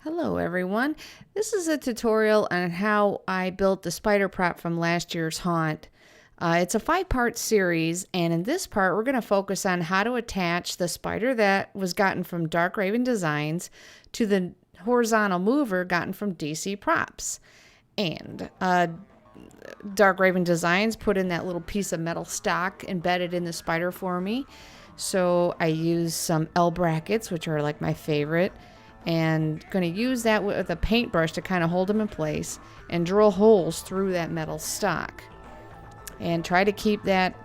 Hello everyone. This is a tutorial on how I built the spider prop from last year's haunt. It's a 5-part series, and in this part we're going to focus on how to attach the spider that was gotten from Dark Raven Designs to the horizontal mover gotten from DC Props. And Dark Raven Designs put in that little piece of metal stock embedded in the spider for me. So I used some L brackets, which are like my favorite, and going to use that with a paintbrush to kind of hold them in place and drill holes through that metal stock. And try to keep that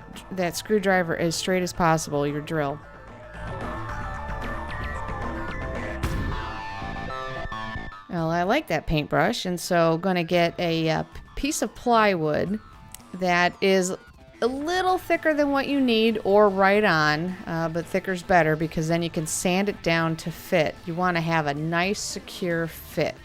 screwdriver as straight as possible, your drill. Well, I like that paintbrush, and so I'm going to get a piece of plywood that is a little thicker than what you need, or right on, but thicker's better because then you can sand it down to fit. You want to have a nice, secure fit.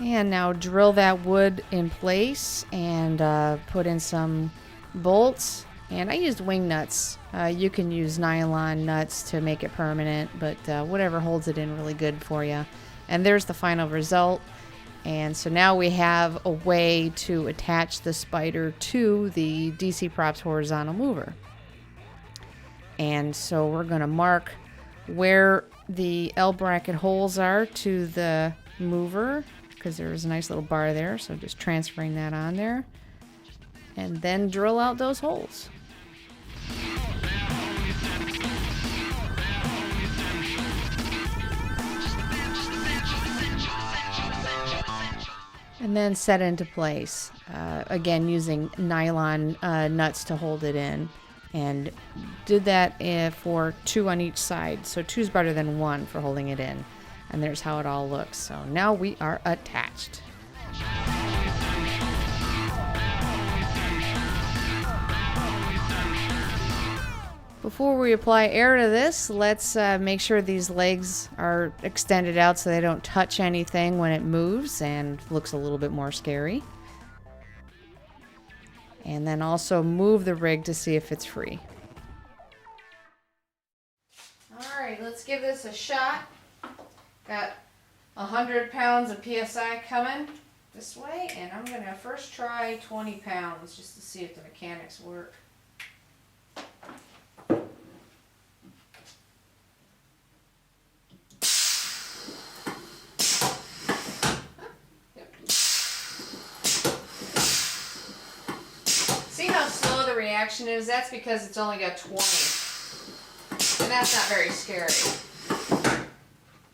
And now drill that wood in place and put in some bolts. And I used wing nuts. You can use nylon nuts to make it permanent, but whatever holds it in really good for you. And there's the final result. And so now we have a way to attach the spider to the DC Props horizontal mover. And so we're going to mark where the L bracket holes are to the mover, because there's a nice little bar there, so just transferring that on there, and then drill out those holes. And then set into place, again using nylon nuts to hold it in, and did that for 2 on each side, so 2 is better than 1 for holding it in. And there's how it all looks. So now we are attached. Before we apply air to this, let's make sure these legs are extended out so they don't touch anything when it moves and looks a little bit more scary. And then also move the rig to see if it's free. All right, let's give this a shot. Got 100 pounds of PSI coming this way, and I'm going to first try 20 pounds just to see if the mechanics work. Yep. See how slow the reaction is? That's because it's only got 20, and that's not very scary.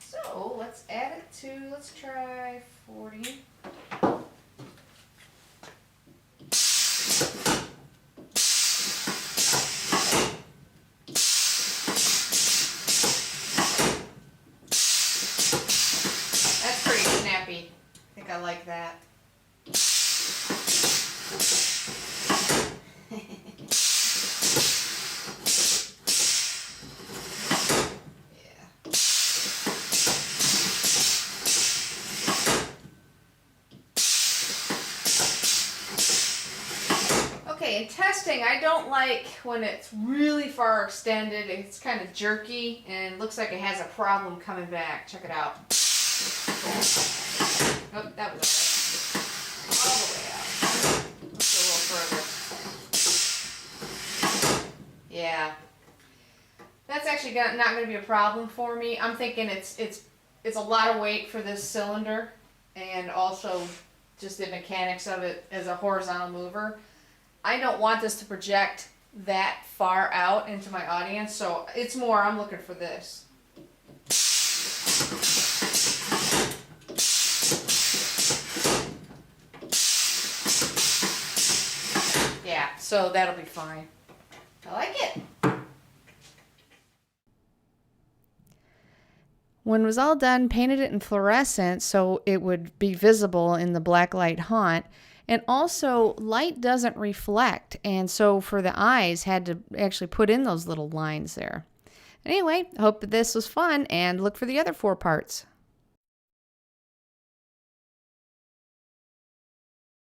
So let's add it to, let's try 40. That's pretty snappy. I think I like that. Okay, in testing, I don't like when it's really far extended. It's kind of jerky and looks like it has a problem coming back. Check it out. Oh, that was all the way out. Let's go a little further. Yeah, that's actually not going to be a problem for me. I'm thinking it's a lot of weight for this cylinder, and also just the mechanics of it as a horizontal mover. I don't want this to project that far out into my audience, so it's more, I'm looking for this. Yeah, so that'll be fine. I like it. When it was all done, painted it in fluorescent so it would be visible in the black light haunt. And also, light doesn't reflect, and so for the eyes, had to actually put in those little lines there. Anyway, I hope that this was fun, and look for the other 4 parts.